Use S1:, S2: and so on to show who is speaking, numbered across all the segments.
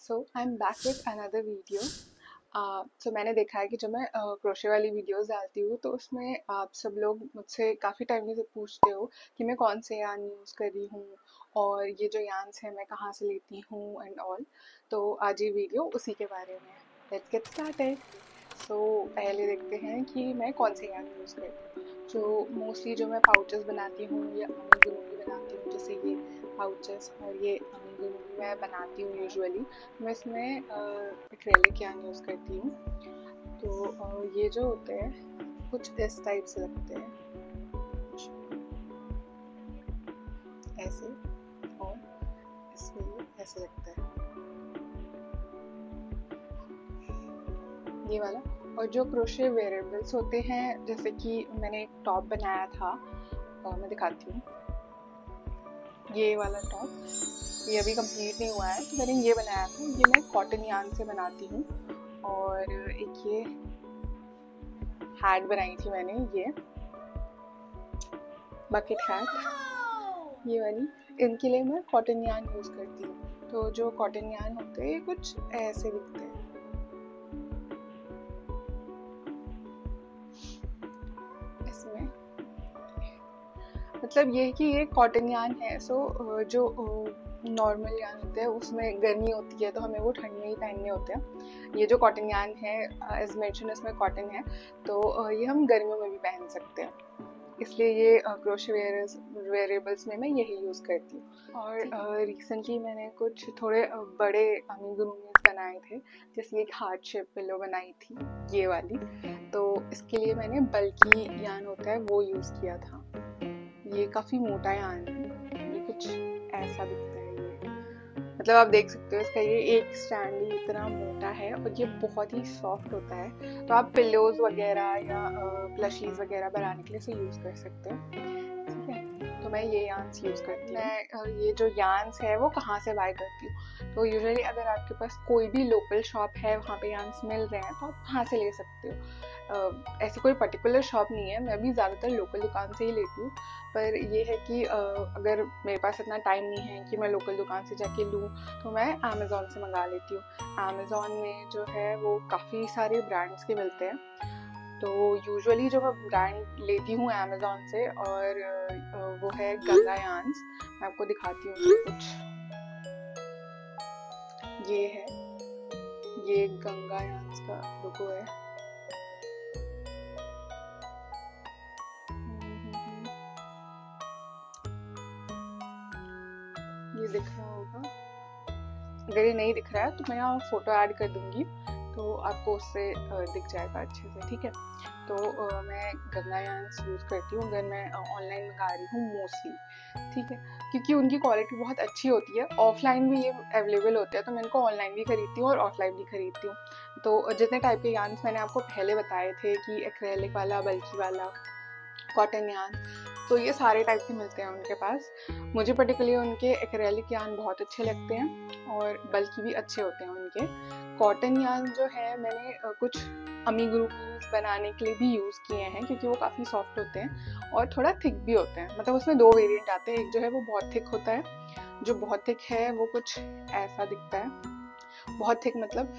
S1: So I am back with another video. So मैंने देखा है कि जब मैं क्रोशे वाली वीडियोस डालती हूँ तो उसमें आप सब लोग मुझसे काफ़ी टाइम से पूछते हो कि मैं कौन से यान यूज़ कर रही हूँ और ये जो यान्स हैं मैं कहाँ से लेती हूँ एंड ऑल। तो आज ये वीडियो उसी के बारे में है। Let's get started. सो पहले देखते हैं कि मैं कौन से यान यूज़ करती हूँ। जो मोस्टली जो मैं पाउचेस बनाती हूँ या अमीगुरुमी बनाती हूँ, जैसे ये पाउचेस और ये अमीगुरुमी मैं बनाती हूँ यूजुअली, मैं इसमें एक्रेलिक यान यूज़ करती हूँ। तो ये जो होते हैं कुछ इस टाइप से लगते हैं, ऐसे, और इसमें ये ऐसे लगता है, ये वाला। और जो क्रोशे वेरिएबल्स होते हैं, जैसे कि मैंने एक टॉप बनाया था, मैं दिखाती हूँ, ये वाला टॉप, ये अभी कंप्लीट नहीं हुआ है, तो मैंने ये बनाया था। ये मैं कॉटन यान से बनाती हूँ। और एक ये हैट बनाई थी मैंने, ये बकेट हैट, ये वाली, इनके लिए मैं कॉटन यान यूज़ करती हूँ। तो जो कॉटन यान होते हैं ये कुछ ऐसे दिखते हैं, इसमें मतलब ये है कि ये कॉटन यान है। सो जो नॉर्मल यान होते हैं उसमें गर्मी होती है तो हमें वो ठंड में ही पहनने होते हैं। ये जो कॉटन यान है, एज मेंशन इसमें कॉटन है, तो ये हम गर्मियों में भी पहन सकते हैं, इसलिए ये क्रोशे वेरिएबल्स में मैं यही यूज़ करती हूँ। और रिसेंटली मैंने कुछ थोड़े बड़े अमीगुरुमीज बनाए थे, जैसे एक हार्ट शेप पिलो बनाई थी, ये वाली। तो इसके लिए मैंने बल्कि यान होता है वो यूज़ किया था। ये काफ़ी मोटा यान है, ये कुछ ऐसा दिखता है। ये मतलब आप देख सकते हो, इसका ये एक स्टैंड ही इतना मोटा है और ये बहुत ही सॉफ्ट होता है। तो आप पिलोज वगैरह या प्लशीज वगैरह बनाने के लिए इसे यूज़ कर सकते हो, ठीक है। तो मैं ये यान्स यूज़ करती हूँ। मैं ये जो यान्स है वो कहाँ से बाय करती हूँ, तो यूजुअली अगर आपके पास कोई भी लोकल शॉप है, वहाँ पे यान्स मिल रहे हैं, तो आप वहाँ से ले सकते हो। ऐसी कोई पर्टिकुलर शॉप नहीं है, मैं भी ज़्यादातर लोकल दुकान से ही लेती हूँ। पर ये है कि अगर मेरे पास इतना टाइम नहीं है कि मैं लोकल दुकान से जाके लूँ, तो मैं अमेज़ॉन से मंगा लेती हूँ। अमेज़ॉन में जो है वो काफ़ी सारे ब्रांड्स के मिलते हैं। तो यूजुअली जो मैं ब्रांड लेती हूँ अमेज़ॉन से, और वो है गंगा यान्स। मैं आपको दिखाती हूँ कुछ, ये है, ये गंगा यान्स का लोगो है। ये दिख रहा होगा, अगर ये नहीं दिख रहा है तो मैं यहाँ फोटो ऐड कर दूंगी, तो आपको उससे दिख जाएगा अच्छे से, ठीक है। तो मैं गंगा यान्स यूज़ करती हूँ अगर मैं ऑनलाइन मंगा रही हूँ मोस्टली, ठीक है, क्योंकि उनकी क्वालिटी बहुत अच्छी होती है। ऑफलाइन भी ये अवेलेबल होते हैं, तो मैं इनको ऑनलाइन भी खरीदती हूँ और ऑफलाइन भी खरीदती हूँ। तो जितने टाइप के यान्स मैंने आपको पहले बताए थे कि एक्रेलिक वाला, बल्कि वाला, कॉटन यान, तो ये सारे टाइप के मिलते हैं उनके पास। मुझे पर्टिकुलरली उनके एक्रेलिक यान बहुत अच्छे लगते हैं और बल्कि भी अच्छे होते हैं उनके। कॉटन यान जो है मैंने कुछ अमीगुरुमीज बनाने के लिए भी यूज़ किए हैं, क्योंकि वो काफ़ी सॉफ्ट होते हैं और थोड़ा थिक भी होते हैं। मतलब उसमें दो वेरिएंट आते हैं, एक जो है वो बहुत थिक होता है, जो बहुत थिक है वो कुछ ऐसा दिखता है। बहुत थिक मतलब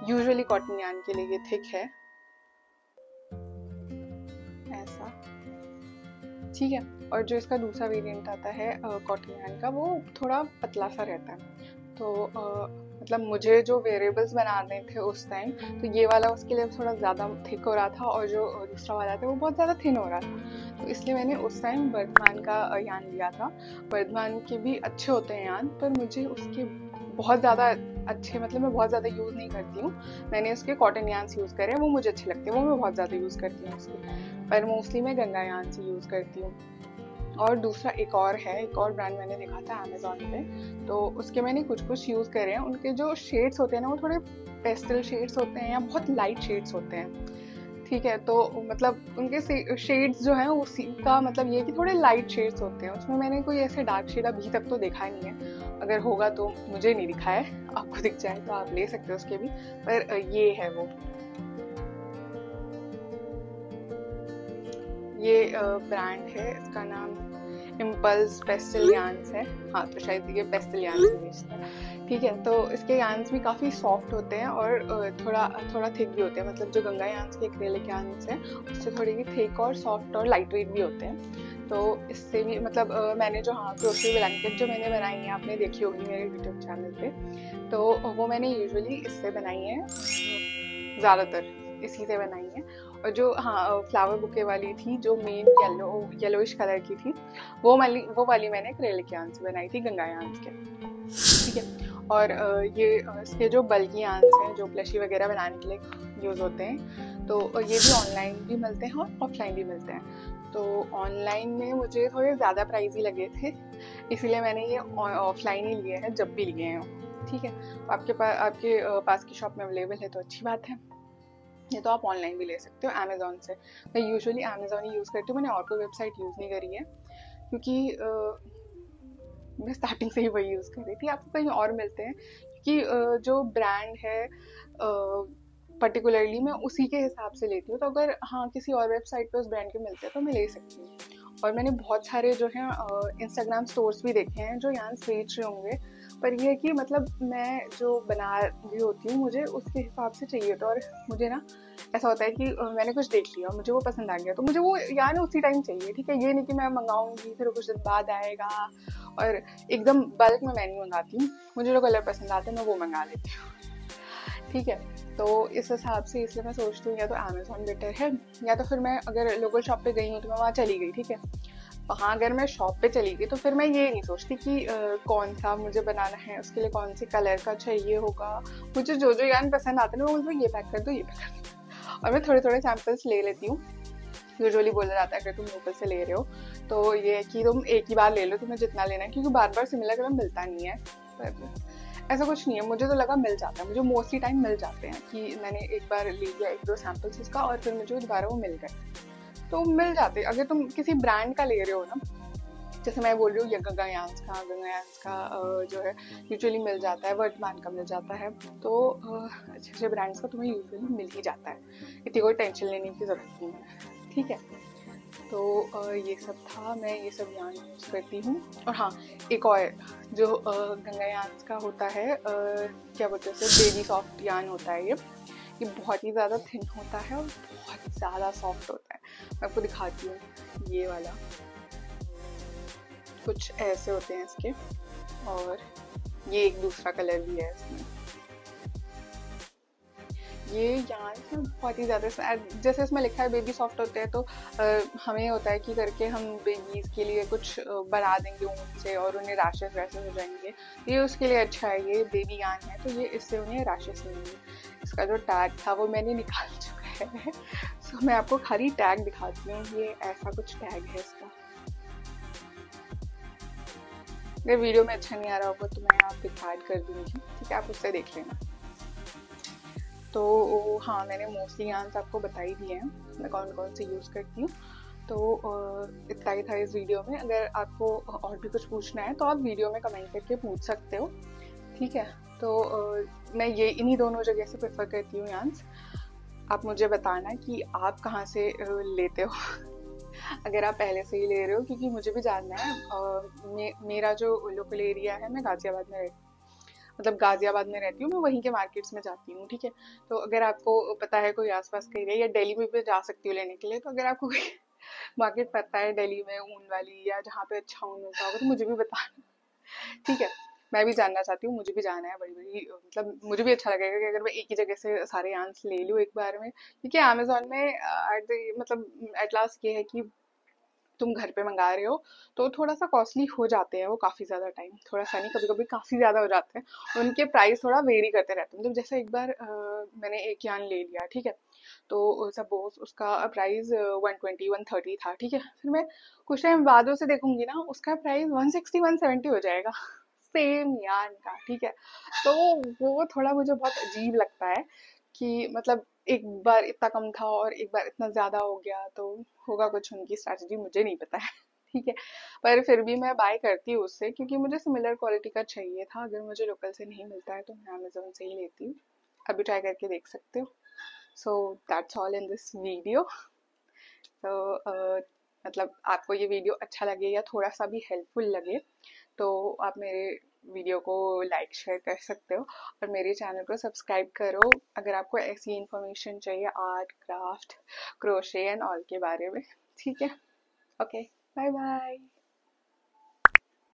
S1: यूजुअली कॉटन यान के लिए ये थिक है, ऐसा, ठीक है। और जो इसका दूसरा वेरिएंट आता है कॉटन यान का, वो थोड़ा पतला सा रहता है। तो मतलब मुझे जो वेरिएबल्स बनाने थे उस टाइम, तो ये वाला उसके लिए थोड़ा ज़्यादा थिक हो रहा था और जो दूसरा वाला था वो बहुत ज़्यादा थिन हो रहा था। तो इसलिए मैंने उस टाइम वर्धमान का यान लिया था। वर्धमान के भी अच्छे होते हैं यान, पर मुझे उसके बहुत ज़्यादा अच्छे, मतलब मैं बहुत ज़्यादा यूज़ नहीं करती हूँ। मैंने उसके कॉटन यान्स यूज़ करे हैं, वो मुझे अच्छे लगते हैं, वो मैं बहुत ज़्यादा यूज़ करती हूँ उसके, पर मोस्टली मैं गंगा यान से यूज़ करती हूँ। और दूसरा एक और है, एक और ब्रांड मैंने देखा था अमेज़ॉन पे, तो उसके मैंने कुछ कुछ यूज़ करे हैं। उनके जो शेड्स होते हैं ना, वो थोड़े पेस्टल शेड्स होते हैं या बहुत लाइट शेड्स होते हैं, ठीक है। तो मतलब उनके शेड्स जो हैं उसी का मतलब ये कि थोड़े लाइट शेड्स होते हैं, उसमें मैंने कोई ऐसे डार्क शेड अभी तक तो देखा नहीं है। अगर होगा तो मुझे नहीं दिखा है, आपको दिख जाए तो आप ले सकते हो उसके भी। पर ये है वो, ये ब्रांड है, इसका नाम इम्पल्स पेस्टल यान्स है। हाँ, तो शायद ये पेस्टल यान्स बेचता है। ठीक है, तो इसके यान्स भी काफ़ी सॉफ्ट होते हैं और थोड़ा थिक भी होते हैं। मतलब जो गंगा यान्स के एक्रेलिक यान्स हैं उससे थोड़ी भी थिक और सॉफ्ट और लाइट वेट भी होते हैं। तो इससे भी मतलब मैंने जो क्रोशरी ब्लैंकेट जो मैंने बनाई है, आपने देखी होगी मेरे यूट्यूब चैनल पे, तो वो मैंने यूजुअली इससे बनाई है, ज़्यादातर इसी से बनाई है। और जो फ्लावर बुके वाली थी जो मेन येलोइश कलर की थी, वो वाली मैंने एक्रेलिक यार्न से बनाई थी, गंगा यार्न के। ठीक है, और ये इसके जो बल्कि यार्न हैं जो प्लशी वगैरह बनाने के लिए यूज़ होते हैं, तो ये भी ऑनलाइन भी मिलते हैं और ऑफलाइन भी मिलते हैं। तो ऑनलाइन में मुझे थोड़े ज़्यादा प्राइस ही लगे थे, इसीलिए मैंने ये ऑफलाइन ही लिए हैं जब भी लिए हैं। ठीक है, आपके पास की शॉप में अवेलेबल है तो अच्छी बात है, ये तो आप ऑनलाइन भी ले सकते हो अमेज़ॉन से। मैं यूजुअली अमेज़ॉन ही यूज़ करती हूँ, मैंने और कोई वेबसाइट यूज़ नहीं करी है, क्योंकि मैं स्टार्टिंग से ही वही यूज़ कर रही थी। आपको कहीं और मिलते हैं, क्योंकि जो ब्रांड है पर्टिकुलरली मैं उसी के हिसाब से लेती हूँ। तो अगर किसी और वेबसाइट पे उस ब्रांड के मिलते हैं तो मैं ले सकती हूँ। और मैंने बहुत सारे जो हैं इंस्टाग्राम स्टोर्स भी देखे हैं जो यहाँ बेच रहे होंगे, पर ये है कि मतलब मैं जो बना रही होती हूँ मुझे उसके हिसाब से चाहिए होता है। और मुझे ना ऐसा होता है कि मैंने कुछ देख लिया, मुझे वो पसंद आ गया, तो मुझे वो यार उसी टाइम चाहिए। ठीक है, ये नहीं कि मैं मंगाऊंगी फिर कुछ दिन बाद आएगा, और एकदम बल्क में मैं नहीं मंगाती हूँ। मुझे जो कलर पसंद आता है मैं वो मंगा लेती हूँ। ठीक है, तो इस हिसाब से इसलिए मैं सोचती हूँ या तो अमेज़ॉन बेटर है, या तो फिर मैं अगर लोकल शॉप पे गई हूँ तो मैं वहाँ चली गई। ठीक है, वहाँ अगर मैं शॉप पे चली गई तो फिर मैं ये नहीं सोचती कि कौन सा मुझे बनाना है, उसके लिए कौन से कलर का चाहिए होगा। मुझे जो जो यान पसंद आता है ना, मैं ये पैक कर दो, ये पैक कर दो, और मैं थोड़े थोड़े सैम्पल्स ले लेती हूँ। यूजुअली बोला जाता है अगर तुम लोकल से ले रहे हो तो ये है कि तुम एक ही बार ले लो, तुम्हें जितना लेना है, क्योंकि बार बार सिमिलर कलर मिलता नहीं है। ऐसा कुछ नहीं है, मुझे तो लगा मिल जाता है, मुझे मोस्टली टाइम मिल जाते हैं कि मैंने एक बार ले लिया 1-2 सैम्पल्स उसका और फिर मुझे दोबारा वो मिल गए, तो मिल जाते। अगर तुम किसी ब्रांड का ले रहे हो ना, जैसे मैं बोल रही हूँ गंगायान्स का जो है यूजुअली मिल जाता है, वर्तमान का मिल जाता है, तो अच्छे अच्छे ब्रांड्स का तुम्हें यूजुअली मिल ही जाता है, इतनी कोई टेंशन लेने की जरूरत नहीं है। ठीक है, तो ये सब था, मैं ये सब यान यूज़ करती हूँ। और हाँ, एक और जो गंगायान्स का होता है, क्या बोलते हैं उसे, बेबी सॉफ्ट यान होता है। ये बहुत ही ज़्यादा थिन होता है और बहुत ज़्यादा सॉफ्ट होता है। मैं आपको दिखाती हूँ, ये वाला कुछ ऐसे होते हैं इसके, और ये एक दूसरा कलर भी है इसमें। ये यान में बहुत ही ज़्यादा, जैसे इसमें लिखा है बेबी सॉफ्ट होते हैं, तो हमें होता है कि करके हम बेबीज़ के लिए कुछ बना देंगे ऊन से और उन्हें रैशेस वैसे हो जाएंगे, ये उसके लिए अच्छा है। ये बेबी यान है तो ये इससे उन्हें रैशेस नहीं होंगे। इसका जो टैग था वो मैंने निकाल चुका है, सो मैं आपको खाली टैग दिखाती हूँ। ये ऐसा कुछ टैग है इसका, अगर वीडियो में अच्छा नहीं आ रहा होगा तो मैं यहाँ पे ऐड कर दूँगी। ठीक है, आप उससे देख लेना। तो हाँ, मैंने मोस्टली यार्न्स आपको बता ही दिए हैं मैं कौन कौन से यूज़ करती हूँ। तो इतना ही था इस वीडियो में। अगर आपको और भी कुछ पूछना है तो आप वीडियो में कमेंट करके पूछ सकते हो। ठीक है, तो मैं ये इन्हीं दोनों जगह से प्रेफर करती हूँ यार्न्स। आप मुझे बताना कि आप कहाँ से लेते हो अगर आप पहले से ही ले रहे हो, क्योंकि मुझे भी जानना है। मेरा जो लोकल एरिया है, मैं गाजियाबाद में गाजियाबाद में रहती हूँ, मैं वहीं के मार्केट्स में जाती हूँ। ठीक है, तो अगर आपको पता है कोई आसपास का एरिया, या दिल्ली में भी जा सकती हूँ लेने के लिए, तो अगर आपको कोई मार्केट पता है दिल्ली में ऊन वाली, या जहाँ पे अच्छा ऊन मिलता होगा, तो मुझे भी बताना। ठीक है, मैं भी जानना चाहती हूँ, मुझे भी जाना है बड़ी बड़ी, मतलब मुझे भी अच्छा लगेगा कि अगर मैं एक ही जगह से सारे आंस ले लूँ एक बार में, क्योंकि अमेजोन में मतलब एट लास्ट ये है कि तुम घर पे मंगा रहे हो तो थोड़ा सा कॉस्टली हो जाते हैं वो, काफ़ी ज़्यादा टाइम, थोड़ा सा नहीं, कभी कभी काफ़ी ज़्यादा हो जाते हैं। उनके प्राइस थोड़ा वेरी करते रहते हैं। मतलब जैसे एक बार मैंने एक यान ले लिया, ठीक है, तो सपोज उसका प्राइस 120-130 था। ठीक है, फिर मैं कुछ टाइम बाद उसे देखूंगी ना, उसका प्राइस 160-170 हो जाएगा सेम यान का। ठीक है, तो वो थोड़ा मुझे बहुत अजीब लगता है कि मतलब एक बार इतना कम था और एक बार इतना ज़्यादा हो गया, तो होगा कुछ उनकी स्ट्रैटेजी, मुझे नहीं पता है। ठीक है, पर फिर भी मैं बाय करती हूँ उससे, क्योंकि मुझे सिमिलर क्वालिटी का चाहिए था। अगर मुझे लोकल से नहीं मिलता है तो मैं अमेजोन से ही लेती हूँ, अभी ट्राई करके देख सकते हो। So that's all in this video. तो मतलब आपको ये वीडियो अच्छा लगे या थोड़ा सा भी हेल्पफुल लगे तो आप मेरे वीडियो को लाइक शेयर कर सकते हो और मेरे चैनल को सब्सक्राइब करो अगर आपको ऐसी इन्फॉर्मेशन चाहिए art craft crochet and all के बारे में। ठीक है, ओके, बाय बाय।